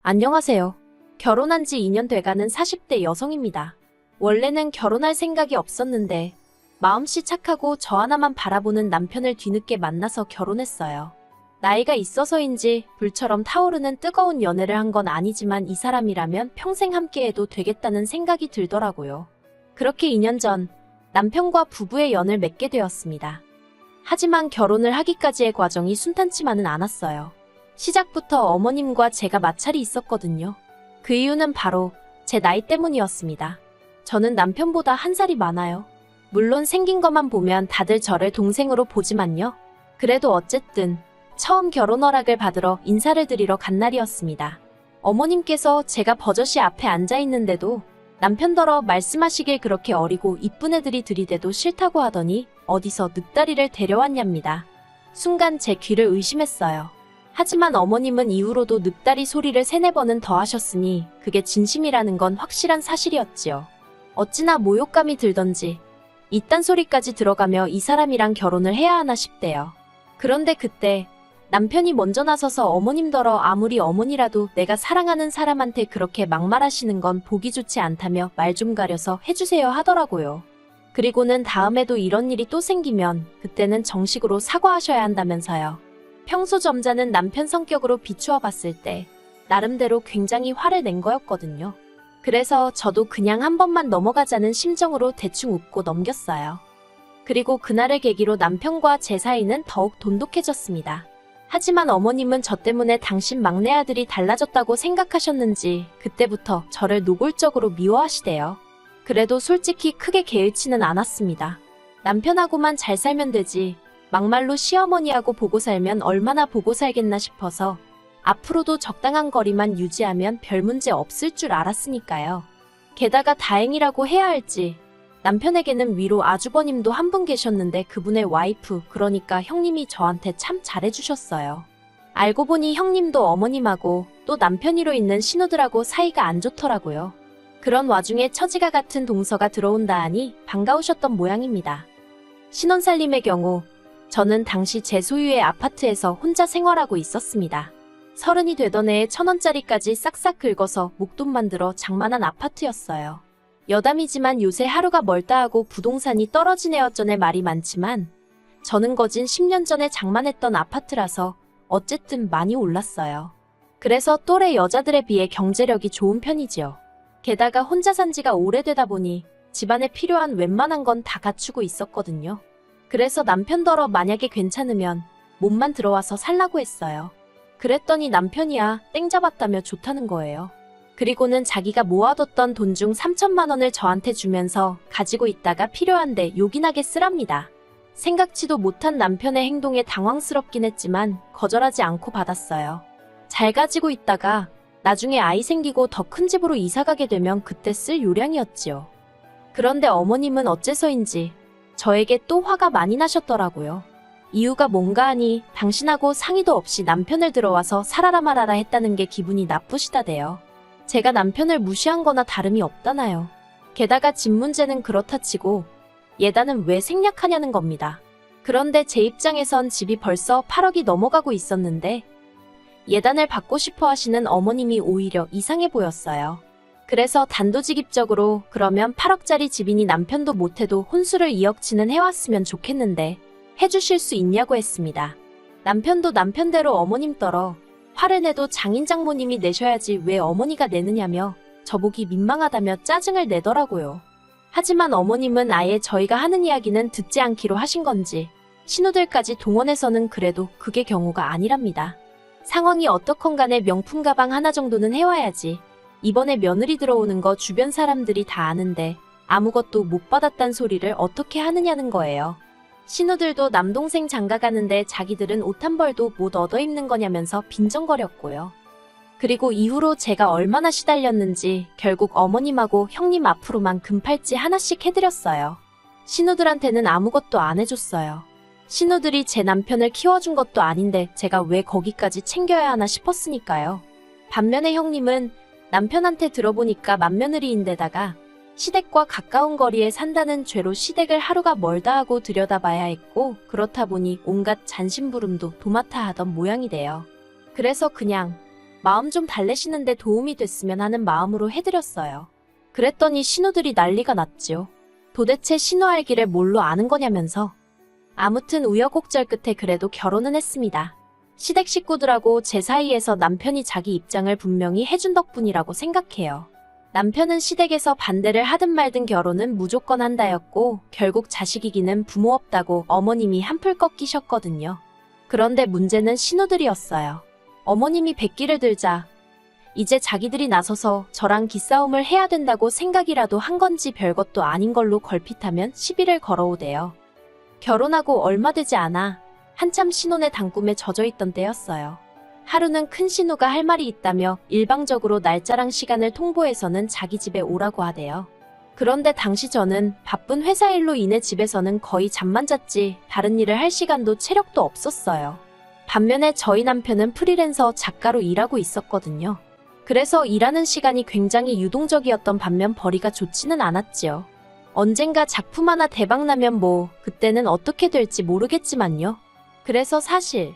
안녕하세요. 결혼한 지 2년 돼가는 40대 여성입니다. 원래는 결혼할 생각이 없었는데 마음씨 착하고 저 하나만 바라보는 남편을 뒤늦게 만나서 결혼했어요. 나이가 있어서인지 불처럼 타오르는 뜨거운 연애를 한 건 아니지만 이 사람이라면 평생 함께해도 되겠다는 생각이 들더라고요. 그렇게 2년 전 남편과 부부의 연을 맺게 되었습니다. 하지만 결혼을 하기까지의 과정이 순탄치만은 않았어요. 시작부터 어머님과 제가 마찰이 있었거든요. 그 이유는 바로 제 나이 때문이었습니다. 저는 남편보다 한 살이 많아요. 물론 생긴 것만 보면 다들 저를 동생으로 보지만요. 그래도 어쨌든 처음 결혼 허락을 받으러 인사를 드리러 간 날이었습니다. 어머님께서 제가 버젓이 앞에 앉아 있는데도 남편더러 말씀하시길 그렇게 어리고 이쁜 애들이 들이대도 싫다고 하더니 어디서 늑다리를 데려왔냐입니다. 순간 제 귀를 의심했어요. 하지만 어머님은 이후로도 늑다리 소리를 3-4번은 더 하셨으니 그게 진심이라는 건 확실한 사실이었지요. 어찌나 모욕감이 들던지 이딴 소리까지 들어가며 이 사람이랑 결혼을 해야 하나 싶대요. 그런데 그때 남편이 먼저 나서서 어머님더러 아무리 어머니라도 내가 사랑하는 사람한테 그렇게 막말하시는 건 보기 좋지 않다며 말 좀 가려서 해주세요 하더라고요. 그리고는 다음에도 이런 일이 또 생기면 그때는 정식으로 사과하셔야 한다면서요. 평소 점잖은 남편 성격으로 비추어 봤을 때 나름대로 굉장히 화를 낸 거였거든요. 그래서 저도 그냥 한 번만 넘어가자는 심정으로 대충 웃고 넘겼어요. 그리고 그날을 계기로 남편과 제 사이는 더욱 돈독해졌습니다. 하지만 어머님은 저 때문에 당신 막내 아들이 달라졌다고 생각하셨는지 그때부터 저를 노골적으로 미워하시대요. 그래도 솔직히 크게 개의치는 않았습니다. 남편하고만 잘 살면 되지 막말로 시어머니하고 보고 살면 얼마나 보고 살겠나 싶어서 앞으로도 적당한 거리만 유지하면 별 문제 없을 줄 알았으니까요. 게다가 다행이라고 해야 할지 남편에게는 위로 아주버님도 한 분 계셨는데 그분의 와이프 그러니까 형님이 저한테 참 잘해주셨어요. 알고 보니 형님도 어머님하고 또 남편이로 있는 신우들하고 사이가 안 좋더라고요. 그런 와중에 처지가 같은 동서가 들어온다 하니 반가우셨던 모양입니다. 신혼살림의 경우 저는 당시 제 소유의 아파트에서 혼자 생활하고 있었습니다. 30이 되던 해에 1,000원짜리까지 싹싹 긁어서 목돈 만들어 장만한 아파트였어요. 여담이지만 요새 하루가 멀다 하고 부동산이 떨어지네 어쩌네 말이 많지만 저는 거진 10년 전에 장만했던 아파트라서 어쨌든 많이 올랐어요. 그래서 또래 여자들에 비해 경제력이 좋은 편이지요. 게다가 혼자 산 지가 오래되다 보니 집안에 필요한 웬만한 건 다 갖추고 있었거든요. 그래서 남편더러 만약에 괜찮으면 몸만 들어와서 살라고 했어요. 그랬더니 남편이야 땡 잡았다며 좋다는 거예요. 그리고는 자기가 모아뒀던 돈 중 3천만 원을 저한테 주면서 가지고 있다가 필요한데 요긴하게 쓰랍니다. 생각지도 못한 남편의 행동에 당황스럽긴 했지만 거절하지 않고 받았어요. 잘 가지고 있다가 나중에 아이 생기고 더 큰 집으로 이사가게 되면 그때 쓸 요량이었지요. 그런데 어머님은 어째서인지 저에게 또 화가 많이 나셨더라고요. 이유가 뭔가 하니 당신하고 상의도 없이 남편을 들어와서 살아라 말아라 했다는 게 기분이 나쁘시다대요. 제가 남편을 무시한 거나 다름이 없다나요. 게다가 집 문제는 그렇다 치고 예단은 왜 생략하냐는 겁니다. 그런데 제 입장에선 집이 벌써 8억이 넘어가고 있었는데 예단을 받고 싶어 하시는 어머님이 오히려 이상해 보였어요. 그래서 단도직입적으로 그러면 8억짜리 집이니 남편도 못해도 혼수를 2억치는 해왔으면 좋겠는데 해주실 수 있냐고 했습니다. 남편도 남편대로 어머님더러 화를 내도 장인 장모님이 내셔야지 왜 어머니가 내느냐며 저보기 민망하다며 짜증을 내더라고요. 하지만 어머님은 아예 저희가 하는 이야기는 듣지 않기로 하신 건지 신우들까지 동원해서는 그래도 그게 경우가 아니랍니다. 상황이 어떻건 간에 명품 가방 하나 정도는 해와야지. 이번에 며느리 들어오는 거 주변 사람들이 다 아는데 아무것도 못 받았단 소리를 어떻게 하느냐는 거예요. 신우들도 남동생 장가 가는데 자기들은 옷 한 벌도 못 얻어 입는 거냐면서 빈정거렸고요. 그리고 이후로 제가 얼마나 시달렸는지 결국 어머님하고 형님 앞으로만 금팔찌 하나씩 해드렸어요. 신우들한테는 아무것도 안 해줬어요. 신우들이 제 남편을 키워준 것도 아닌데 제가 왜 거기까지 챙겨야 하나 싶었으니까요. 반면에 형님은 남편한테 들어보니까 맏며느리인데다가 시댁과 가까운 거리에 산다는 죄로 시댁을 하루가 멀다 하고 들여다봐야 했고 그렇다 보니 온갖 잔심부름도 도맡아 하던 모양이 돼요. 그래서 그냥 마음 좀 달래시는데 도움이 됐으면 하는 마음으로 해드렸어요. 그랬더니 신우들이 난리가 났지요. 도대체 신우 알기를 뭘로 아는 거냐면서. 아무튼 우여곡절 끝에 그래도 결혼은 했습니다. 시댁 식구들하고 제 사이에서 남편이 자기 입장을 분명히 해준 덕분이라고 생각해요. 남편은 시댁에서 반대를 하든 말든 결혼은 무조건 한다였고 결국 자식 이기는 부모 없다고 어머님이 한풀 꺾이셨거든요. 그런데 문제는 신우들이었어요. 어머님이 백기를 들자 이제 자기들이 나서서 저랑 기싸움을 해야 된다고 생각이라도 한 건지 별것도 아닌 걸로 걸핏하면 시비를 걸어오대요. 결혼하고 얼마 되지 않아 한참 신혼의 단꿈에 젖어있던 때였어요. 하루는 큰 신우가 할 말이 있다며 일방적으로 날짜랑 시간을 통보해서는 자기 집에 오라고 하대요. 그런데 당시 저는 바쁜 회사 일로 인해 집에서는 거의 잠만 잤지 다른 일을 할 시간도 체력도 없었어요. 반면에 저희 남편은 프리랜서 작가로 일하고 있었거든요. 그래서 일하는 시간이 굉장히 유동적이었던 반면 벌이가 좋지는 않았지요. 언젠가 작품 하나 대박나면 그때는 어떻게 될지 모르겠지만요. 그래서 사실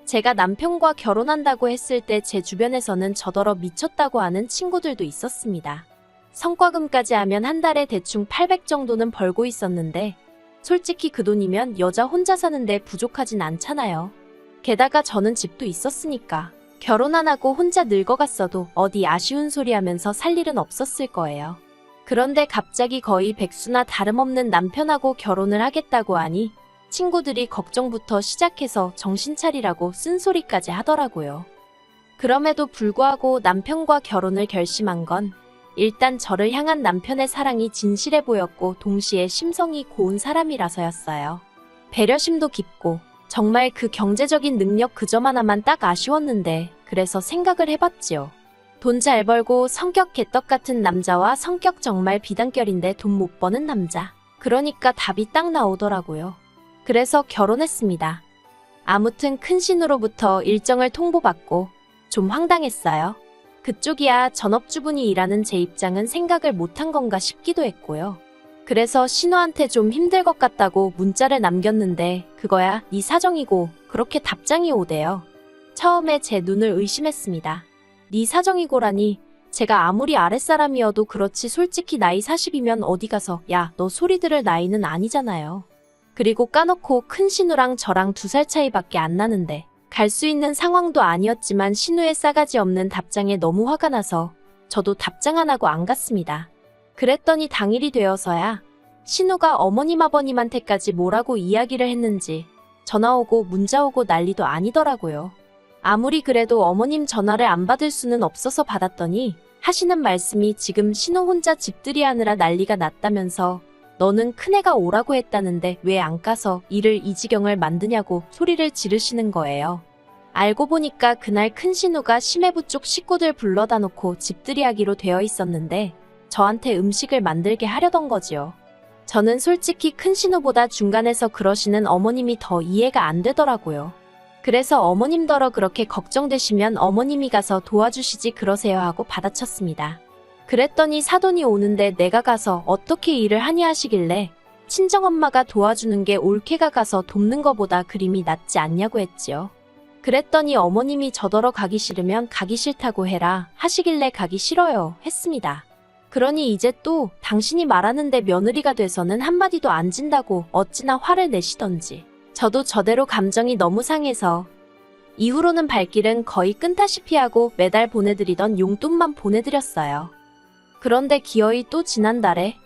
제가 남편과 결혼한다고 했을 때 제 주변에서는 저더러 미쳤다고 하는 친구들도 있었습니다. 성과금까지 하면 한 달에 대충 800 정도는 벌고 있었는데 솔직히 그 돈이면 여자 혼자 사는데 부족하진 않잖아요. 게다가 저는 집도 있었으니까 결혼 안 하고 혼자 늙어갔어도 어디 아쉬운 소리 하면서 살 일은 없었을 거예요. 그런데 갑자기 거의 백수나 다름없는 남편하고 결혼을 하겠다고 하니 친구들이 걱정부터 시작해서 정신 차리라고 쓴소리까지 하더라고요. 그럼에도 불구하고 남편과 결혼을 결심한 건 일단 저를 향한 남편의 사랑이 진실해 보였고 동시에 심성이 고운 사람이라서였어요. 배려심도 깊고 정말 그 경제적인 능력 그 점 하나만 딱 아쉬웠는데 그래서 생각을 해봤지요. 돈 잘 벌고 성격 개떡 같은 남자와 성격 정말 비단결인데 돈 못 버는 남자. 그러니까 답이 딱 나오더라고요. 그래서 결혼했습니다. 아무튼 큰 신우로부터 일정을 통보받고 좀 황당했어요. 그쪽이야 전업주분이 일하는 제 입장은 생각을 못한 건가 싶기도 했고요. 그래서 신우한테 좀 힘들 것 같다고 문자를 남겼는데 그거야 네 사정이고 그렇게 답장이 오대요. 처음에 제 눈을 의심했습니다. 네 사정이고라니 제가 아무리 아랫사람이어도 그렇지 솔직히 나이 40이면 어디 가서 야 너 소리 들을 나이는 아니잖아요. 그리고 까놓고 큰 신우랑 저랑 2살 차이밖에 안 나는데 갈 수 있는 상황도 아니었지만 신우의 싸가지 없는 답장에 너무 화가 나서 저도 답장 안 하고 안 갔습니다. 그랬더니 당일이 되어서야 신우가 어머님 아버님한테까지 뭐라고 이야기를 했는지 전화 오고 문자 오고 난리도 아니더라고요. 아무리 그래도 어머님 전화를 안 받을 수는 없어서 받았더니 하시는 말씀이 지금 신우 혼자 집들이 하느라 난리가 났다면서 너는 큰애가 오라고 했다는데 왜 안 가서 일을 이 지경을 만드냐고 소리를 지르시는 거예요. 알고 보니까 그날 큰 신우가 심해부 쪽 식구들 불러다 놓고 집들이 하기로 되어 있었는데 저한테 음식을 만들게 하려던 거지요. 저는 솔직히 큰 신우보다 중간에서 그러시는 어머님이 더 이해가 안 되더라고요. 그래서 어머님더러 그렇게 걱정되시면 어머님이 가서 도와주시지 그러세요 하고 받아쳤습니다. 그랬더니 사돈이 오는데 내가 가서 어떻게 일을 하니 하시길래 친정엄마가 도와주는 게 옳게가 가서 돕는 거보다 그림이 낫지 않냐고 했지요. 그랬더니 어머님이 저더러 가기 싫으면 가기 싫다고 해라 하시길래 가기 싫어요 했습니다. 그러니 이제 또 당신이 말하는데 며느리가 돼서는 한마디도 안 진다고 어찌나 화를 내시던지 저도 저대로 감정이 너무 상해서 이후로는 발길은 거의 끈다시피 하고 매달 보내드리던 용돈만 보내드렸어요. 그런데 기어이 또 지난달에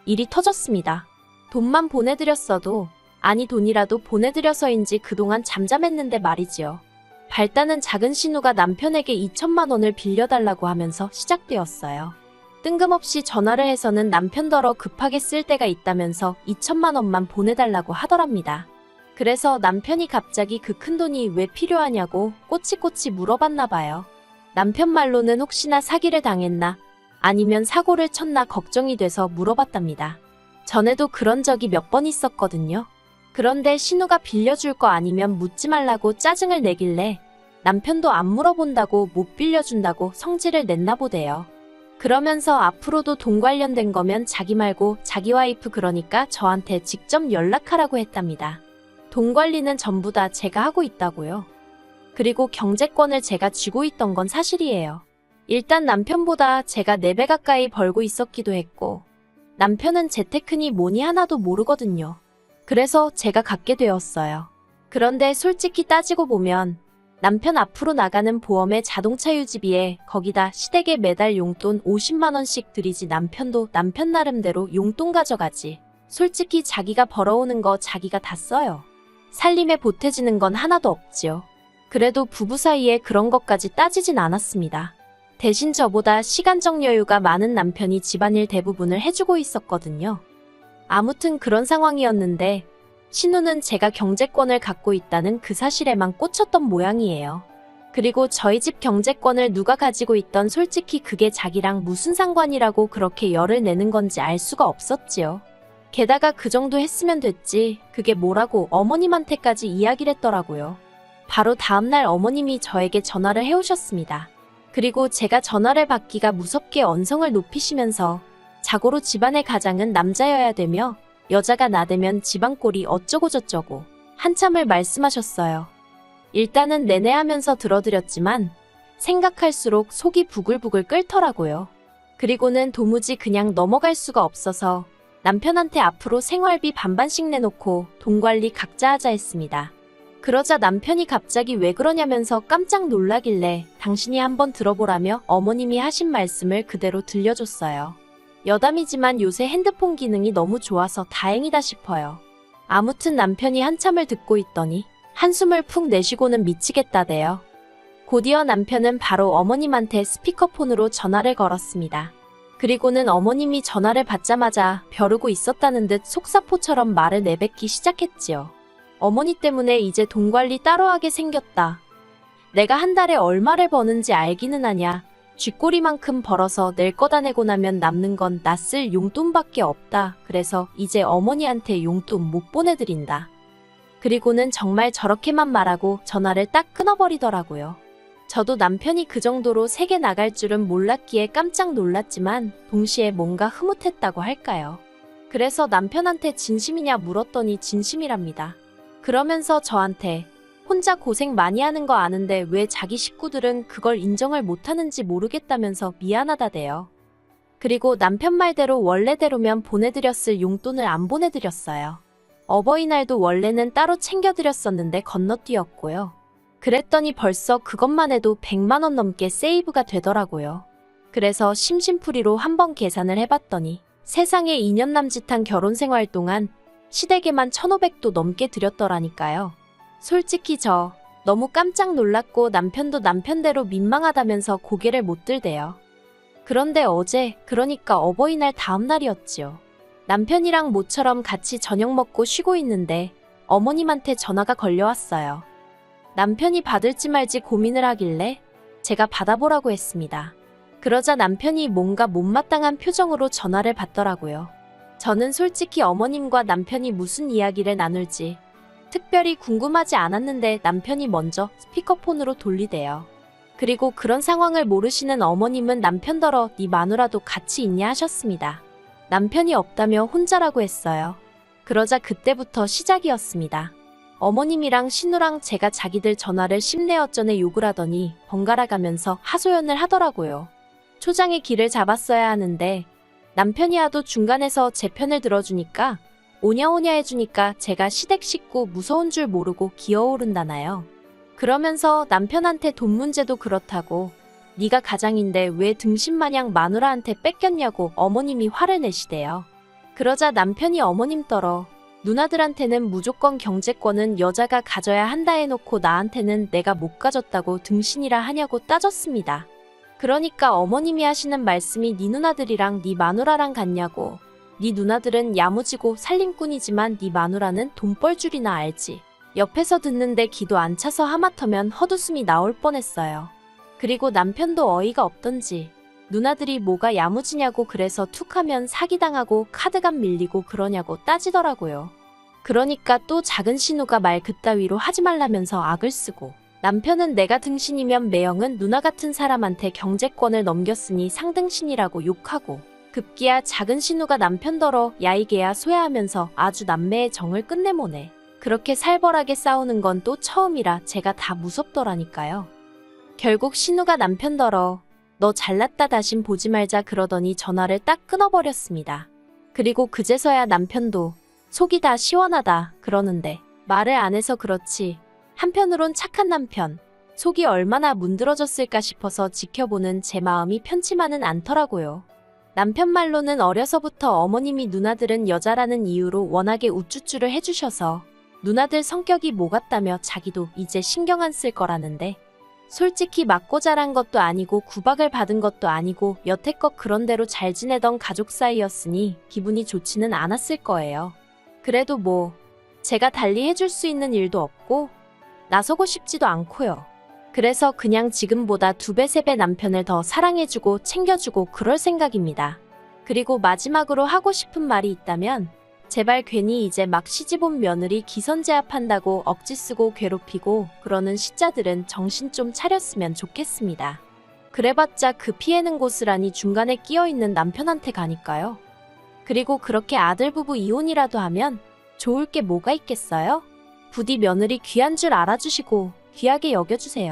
일이 터졌습니다. 돈만 보내드렸어도 아니 돈이라도 보내드려서인지 그동안 잠잠했는데 말이지요. 발단은 작은 신우가 남편에게 2천만 원을 빌려달라고 하면서 시작되었어요. 뜬금없이 전화를 해서는 남편더러 급하게 쓸 때가 있다면서 2천만 원만 보내달라고 하더랍니다. 그래서 남편이 갑자기 그 큰돈이 왜 필요하냐고 꼬치꼬치 물어봤나 봐요. 남편 말로는 혹시나 사기를 당했나 아니면 사고를 쳤나 걱정이 돼서 물어봤답니다. 전에도 그런 적이 몇 번 있었거든요. 그런데 신우가 빌려줄 거 아니면 묻지 말라고 짜증을 내길래 남편도 안 물어본다고 못 빌려준다고 성질을 냈나 보대요. 그러면서 앞으로도 돈 관련된 거면 자기 말고 자기 와이프 그러니까 저한테 직접 연락하라고 했답니다. 돈 관리는 전부 다 제가 하고 있다고요. 그리고 경제권을 제가 쥐고 있던 건 사실이에요. 일단 남편보다 제가 4배 가까이 벌고 있었기도 했고, 남편은 재테크니 뭐니 하나도 모르거든요. 그래서 제가 갖게 되었어요. 그런데 솔직히 따지고 보면 남편 앞으로 나가는 보험에 자동차 유지비에 거기다 시댁에 매달 용돈 50만 원씩 들이지 남편도 남편 나름대로 용돈 가져가지. 솔직히 자기가 벌어오는 거 자기가 다 써요. 살림에 보태지는 건 하나도 없지요. 그래도 부부 사이에 그런 것까지 따지진 않았습니다. 대신 저보다 시간적 여유가 많은 남편이 집안일 대부분을 해주고 있었거든요. 아무튼 그런 상황이었는데 신우는 제가 경제권을 갖고 있다는 그 사실에만 꽂혔던 모양이에요. 그리고 저희 집 경제권을 누가 가지고 있던 솔직히 그게 자기랑 무슨 상관이라고 그렇게 열을 내는 건지 알 수가 없었지요. 게다가 그 정도 했으면 됐지 그게 뭐라고 어머님한테까지 이야기를 했더라고요. 바로 다음날 어머님이 저에게 전화를 해오셨습니다. 그리고 제가 전화를 받기가 무섭게 언성을 높이시면서 자고로 집안의 가장은 남자여야 되며 여자가 나대면 집안꼴이 어쩌고저쩌고 한참을 말씀하셨어요. 일단은 내내 하면서 들어드렸지만 생각할수록 속이 부글부글 끓더라고요. 그리고는 도무지 그냥 넘어갈 수가 없어서 남편한테 앞으로 생활비 반반씩 내놓고 돈 관리 각자 하자 했습니다. 그러자 남편이 갑자기 왜 그러냐면서 깜짝 놀라길래 당신이 한번 들어보라며 어머님이 하신 말씀을 그대로 들려줬어요. 여담이지만 요새 핸드폰 기능이 너무 좋아서 다행이다 싶어요. 아무튼 남편이 한참을 듣고 있더니 한숨을 푹 내쉬고는 미치겠다대요. 곧이어 남편은 바로 어머님한테 스피커폰으로 전화를 걸었습니다. 그리고는 어머님이 전화를 받자마자 벼르고 있었다는 듯 속사포처럼 말을 내뱉기 시작했지요. 어머니 때문에 이제 돈 관리 따로 하게 생겼다. 내가 한 달에 얼마를 버는지 알기는 하냐. 쥐꼬리만큼 벌어서 낼 거다 내고 나면 남는 건 나 쓸 용돈밖에 없다. 그래서 이제 어머니한테 용돈 못 보내드린다. 그리고는 정말 저렇게만 말하고 전화를 딱 끊어버리더라고요. 저도 남편이 그 정도로 세게 나갈 줄은 몰랐기에 깜짝 놀랐지만 동시에 뭔가 흐뭇했다고 할까요. 그래서 남편한테 진심이냐 물었더니 진심이랍니다. 그러면서 저한테 혼자 고생 많이 하는 거 아는데 왜 자기 식구들은 그걸 인정을 못하는지 모르겠다면서 미안하다대요. 그리고 남편 말대로 원래대로면 보내드렸을 용돈을 안 보내드렸어요. 어버이날도 원래는 따로 챙겨드렸었는데 건너뛰었고요. 그랬더니 벌써 그것만 해도 100만 원 넘게 세이브가 되더라고요. 그래서 심심풀이로 한번 계산을 해봤더니 세상에 2년 남짓한 결혼 생활 동안 시댁에만 1,500도 넘게 드렸더라니까요. 솔직히 저 너무 깜짝 놀랐고 남편도 남편대로 민망하다면서 고개를 못 들대요. 그런데 어제 그러니까 어버이날 다음 날이었지요. 남편이랑 모처럼 같이 저녁 먹고 쉬고 있는데 어머님한테 전화가 걸려왔어요. 남편이 받을지 말지 고민을 하길래 제가 받아보라고 했습니다. 그러자 남편이 뭔가 못마땅한 표정으로 전화를 받더라고요. 저는 솔직히 어머님과 남편이 무슨 이야기를 나눌지 특별히 궁금하지 않았는데 남편이 먼저 스피커폰으로 돌리대요. 그리고 그런 상황을 모르시는 어머님은 남편더러 네 마누라도 같이 있냐 하셨습니다. 남편이 없다며 혼자라고 했어요. 그러자 그때부터 시작이었습니다. 어머님이랑 신우랑 제가 자기들 전화를 심내어전에 욕을 하더니 번갈아 가면서 하소연을 하더라고요. 초장의 길을 잡았어야 하는데 남편이 하도 중간에서 제 편을 들어주니까 오냐오냐 해주니까 제가 시댁 식구 무서운 줄 모르고 기어오른다나요. 그러면서 남편한테 돈 문제도 그렇다고 네가 가장인데 왜 등신마냥 마누라한테 뺏겼냐고 어머님이 화를 내시대요. 그러자 남편이 어머님 떨어 누나들한테는 무조건 경제권은 여자가 가져야 한다 해놓고 나한테는 내가 못 가졌다고 등신이라 하냐고 따졌습니다. 그러니까 어머님이 하시는 말씀이 네 누나들이랑 네 마누라랑 같냐고. 네 누나들은 야무지고 살림꾼이지만 네 마누라는 돈 벌 줄이나 알지. 옆에서 듣는데 기도 안 차서 하마터면 헛웃음이 나올 뻔했어요. 그리고 남편도 어이가 없던지 누나들이 뭐가 야무지냐고 그래서 툭하면 사기당하고 카드값 밀리고 그러냐고 따지더라고요. 그러니까 또 작은 신우가 말 그따위로 하지 말라면서 악을 쓰고 남편은 내가 등신이면 매형은 누나 같은 사람한테 경제권을 넘겼으니 상등신이라고 욕하고 급기야 작은 신우가 남편더러 야 이게야 소야 하면서 아주 남매의 정을 끝내모네. 그렇게 살벌하게 싸우는 건 또 처음이라 제가 다 무섭더라니까요. 결국 신우가 남편더러 너 잘났다 다신 보지 말자 그러더니 전화를 딱 끊어버렸습니다. 그리고 그제서야 남편도 속이 다 시원하다 그러는데 말을 안 해서 그렇지 한편으론 착한 남편, 속이 얼마나 문드러졌을까 싶어서 지켜보는 제 마음이 편치만은 않더라고요. 남편 말로는 어려서부터 어머님이 누나들은 여자라는 이유로 워낙에 우쭈쭈를 해주셔서 누나들 성격이 뭐 같다며 자기도 이제 신경 안 쓸 거라는데 솔직히 맞고 자란 것도 아니고 구박을 받은 것도 아니고 여태껏 그런대로 잘 지내던 가족 사이였으니 기분이 좋지는 않았을 거예요. 그래도 뭐 제가 달리 해줄 수 있는 일도 없고 나서고 싶지도 않고요. 그래서 그냥 지금보다 2배, 3배 남편을 더 사랑해주고 챙겨주고 그럴 생각입니다. 그리고 마지막으로 하고 싶은 말이 있다면 제발 괜히 이제 막 시집온 며느리 기선제압한다고 억지 쓰고 괴롭히고 그러는 시자들은 정신 좀 차렸으면 좋겠습니다. 그래봤자 그 피해는 고스란히 중간에 끼어있는 남편한테 가니까요. 그리고 그렇게 아들 부부 이혼이라도 하면 좋을 게 뭐가 있겠어요? 부디 며느리 귀한 줄 알아주시고 귀하게 여겨주세요.